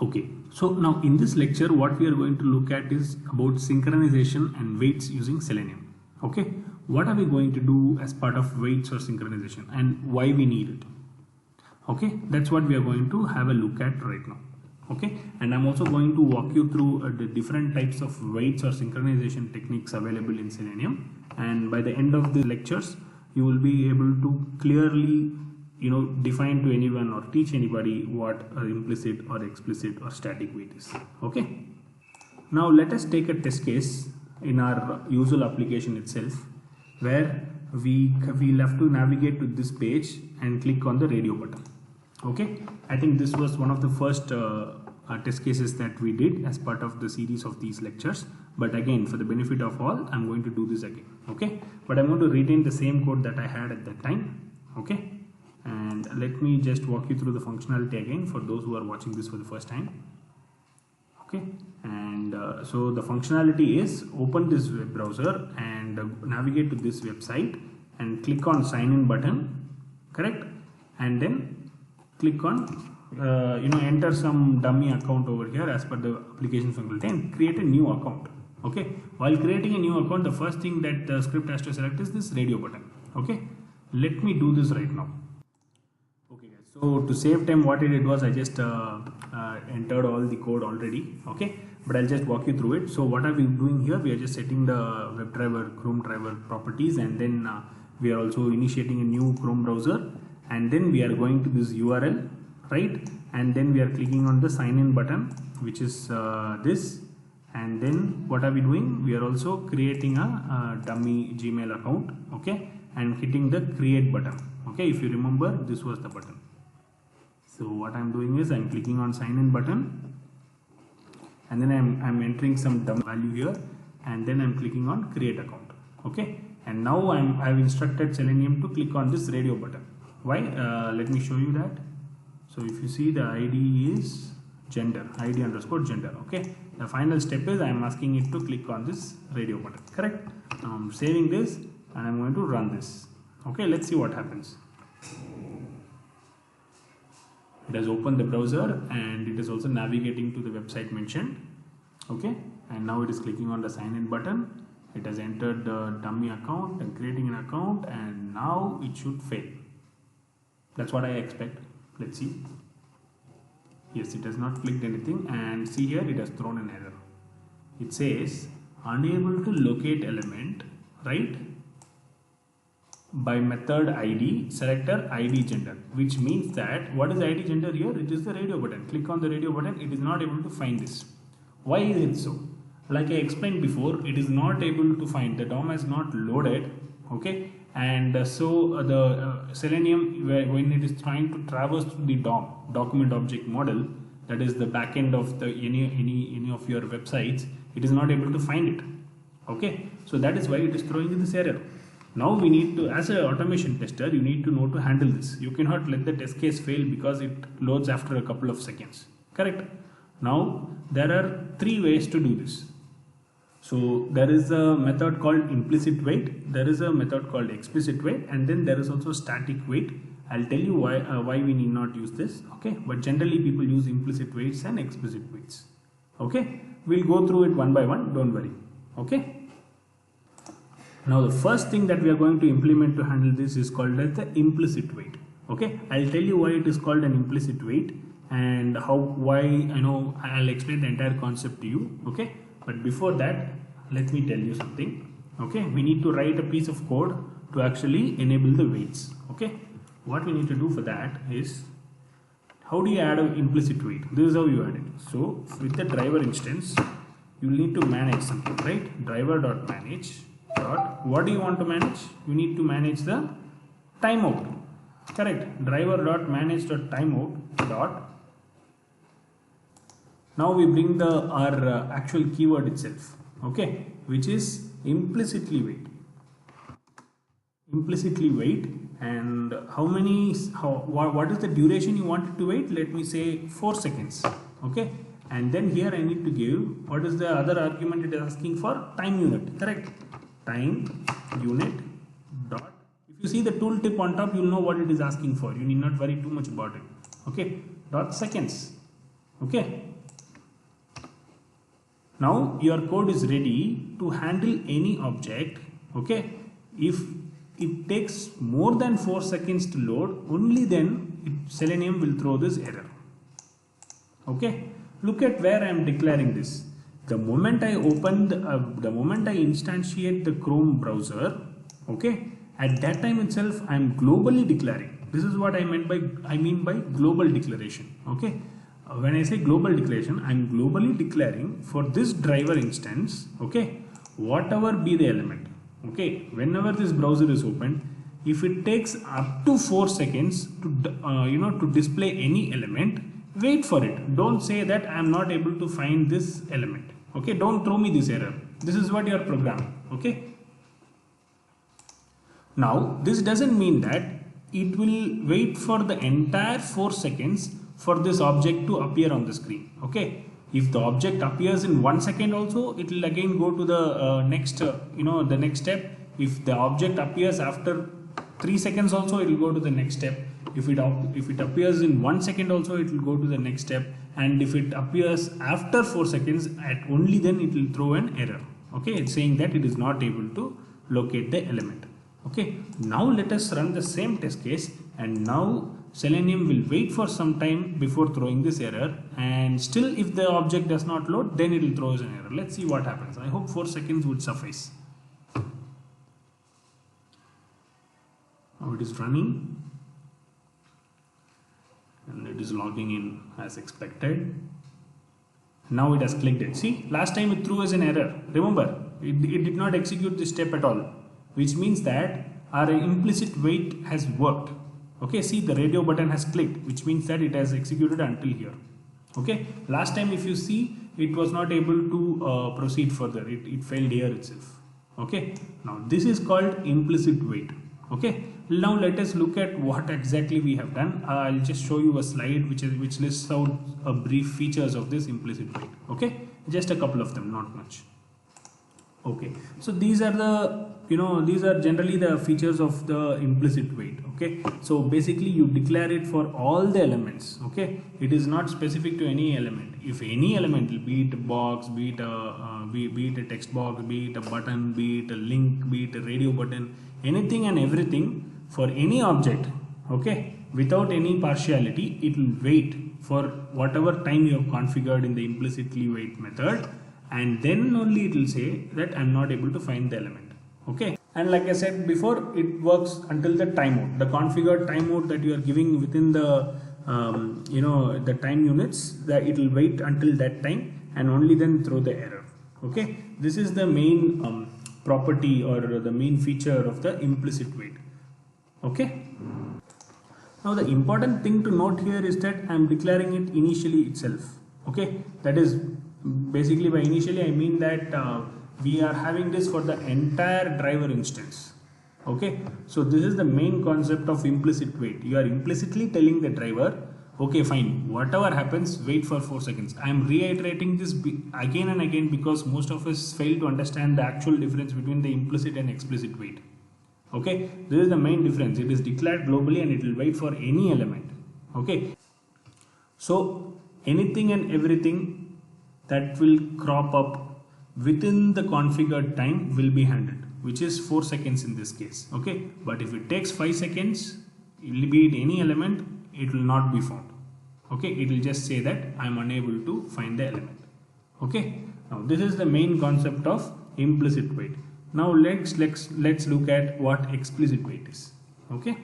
Okay, so now in this lecture what we are going to look at is about synchronization and waits using Selenium. Okay, what are we going to do as part of waits or synchronization and why we need it? Okay, that's what we are going to have a look at right now. Okay, and I'm also going to walk you through the different types of waits or synchronization techniques available in Selenium, and by the end of the lectures you will be able to clearly define to anyone or teach anybody what an implicit or explicit or static wait is. Okay, now let us take a test case in our usual application itself, where we'll have to navigate to this page and click on the radio button. Okay, I think this was one of the first test cases that we did as part of the series of these lectures, but again, for the benefit of all, I'm going to do this again. Okay, but I'm going to retain the same code that I had at that time. Okay, and let me just walk you through the functionality again for those who are watching this for the first time. Okay, and so the functionality is open this web browser and navigate to this website and click on sign in button, correct, and then click on enter some dummy account over here as per the application functionality and create a new account. Okay, while creating a new account, the first thing that the script has to select is this radio button. Okay, let me do this right now. Okay guys, so to save time, what I did was I just entered all the code already. Okay, but I'll just walk you through it. So what are we doing here? We are just setting the WebDriver, Chrome driver properties, and then we are also initiating a new Chrome browser, and then we are going to this URL, right, and then we are clicking on the sign in button, which is this, and then what are we doing? We are also creating a dummy Gmail account. Okay, and hitting the create button. Okay, if you remember, this was the button. So what I'm doing is I'm clicking on sign in button, and then I'm entering some dummy value here, and then I'm clicking on create account. Okay, and now I've instructed Selenium to click on this radio button. Why? Let me show you that. So if you see, the ID is gender, ID underscore gender. Okay, the final step is I'm asking it to click on this radio button, correct? Now I'm saving this and I'm going to run this. Okay, let's see what happens. It has opened the browser and it is also navigating to the website mentioned. Okay, and now it is clicking on the sign in button. It has entered the dummy account and creating an account, and now it should fail. That's what I expect. Let's see. Yes, it has not clicked anything, and see here it has thrown an error. It says unable to locate element, right, by method ID selector ID gender, which means that what is ID gender here? It is the radio button. Click on the radio button, it is not able to find this. Why is it so? Like I explained before, it is not able to find, the DOM has not loaded. Okay, and so the Selenium, when it is trying to traverse through the DOM, document object model, that is the backend of the any of your websites, it is not able to find it. Okay, so that is why it is throwing this error. Now we need to, as an automation tester, you need to know to handle this. You cannot let the test case fail because it loads after a couple of seconds, correct? Now there are three ways to do this. So there is a method called implicit wait, there is a method called explicit wait, and then there is also static wait. I'll tell you why we need not use this. Okay, but generally people use implicit waits and explicit waits. Okay, we'll go through it one by one, don't worry. Okay, now the first thing that we are going to implement to handle this is called as the implicit wait. Okay, I'll tell you why it is called an implicit wait and I'll explain the entire concept to you. Okay, but before that, let me tell you something. Okay, we need to write a piece of code to actually enable the waits. Okay, what we need to do for that is, how do you add an implicit wait? This is how you add it. So with the driver instance, you need to manage something, right? Driver.manage. What do you want to manage? You need to manage the timeout. Correct. Driver.manage.timeout. Now we bring our actual keyword itself. Okay, which is implicitly wait. Implicitly wait, and what is the duration you want it to wait? Let me say 4 seconds. Okay, and then here I need to give, what is the other argument it is asking for? Time unit, correct? Time unit dot, if you see the tooltip on top, you'll know what it is asking for. You need not worry too much about it. Okay, dot seconds. Okay. Now your code is ready to handle any object. Okay. If it takes more than 4 seconds to load, only then Selenium will throw this error. Okay. Look at where I am declaring this. The moment I instantiate the Chrome browser, okay, at that time itself I am globally declaring. This is what I mean by global declaration. Okay. When I say global declaration, I am globally declaring for this driver instance, okay, whatever be the element. Okay, whenever this browser is opened, if it takes up to 4 seconds to display any element, wait for it. Don't say that I am not able to find this element. Okay, don't throw me this error. This is what you are programming. Okay. Now this doesn't mean that it will wait for the entire 4 seconds for this object to appear on the screen. Okay. If the object appears in 1 second also, it will again go to the next step. If the object appears after 3 seconds also, it will go to the next step. If it appears in 1 second also, it will go to the next step. And if it appears after 4 seconds, only then it will throw an error. Okay, it's saying that it is not able to locate the element. Okay, now let us run the same test case, and now Selenium will wait for some time before throwing this error, and still if the object does not load, then it will throw an error. Let's see what happens. I hope 4 seconds would suffice. Now it is running and it is logging in as expected. Now it has clicked it. See, last time it threw us an error. Remember, it did not execute this step at all, which means that our implicit wait has worked. Okay, see, the radio button has clicked, which means that it has executed until here. Okay, last time if you see, it was not able to proceed further. It failed here itself. Okay, now this is called implicit wait. Okay, now let us look at what exactly we have done. I'll just show you a slide which lists out a brief features of this implicit wait. Okay, just a couple of them, not much. Okay, so these are generally the features of the implicit wait. Okay, so basically you declare it for all the elements. Okay, it is not specific to any element. If any element, be it a box, be it a text box, be it a button, be it a link, be it a radio button, anything and everything for any object, okay, without any partiality, it will wait for whatever time you have configured in the implicitly wait method, and then only it will say that I am not able to find the element. Okay, and like I said before, it works until the timeout, the configured timeout that you are giving within the the time units, that it will wait until that time and only then throw the error. Okay, this is the main property or the main feature of the implicit wait. Okay, now the important thing to note here is that I am declaring it initially itself. Okay, that is basically, by initially I mean that we are having this for the entire driver instance. Okay, so this is the main concept of implicit wait. You are implicitly telling the driver, okay, fine, whatever happens, wait for 4 seconds. I am reiterating this again and again because most of us fail to understand the actual difference between the implicit and explicit wait. Okay, this is the main difference. It is declared globally and it will wait for any element. Okay, so anything and everything that will crop up within the configured time will be handled, which is 4 seconds in this case. Okay, but if it takes 5 seconds, be it any element, it will not be found. Okay, it will just say that I am unable to find the element. Okay, now this is the main concept of implicit wait. Now let's look at what explicit wait is. Okay.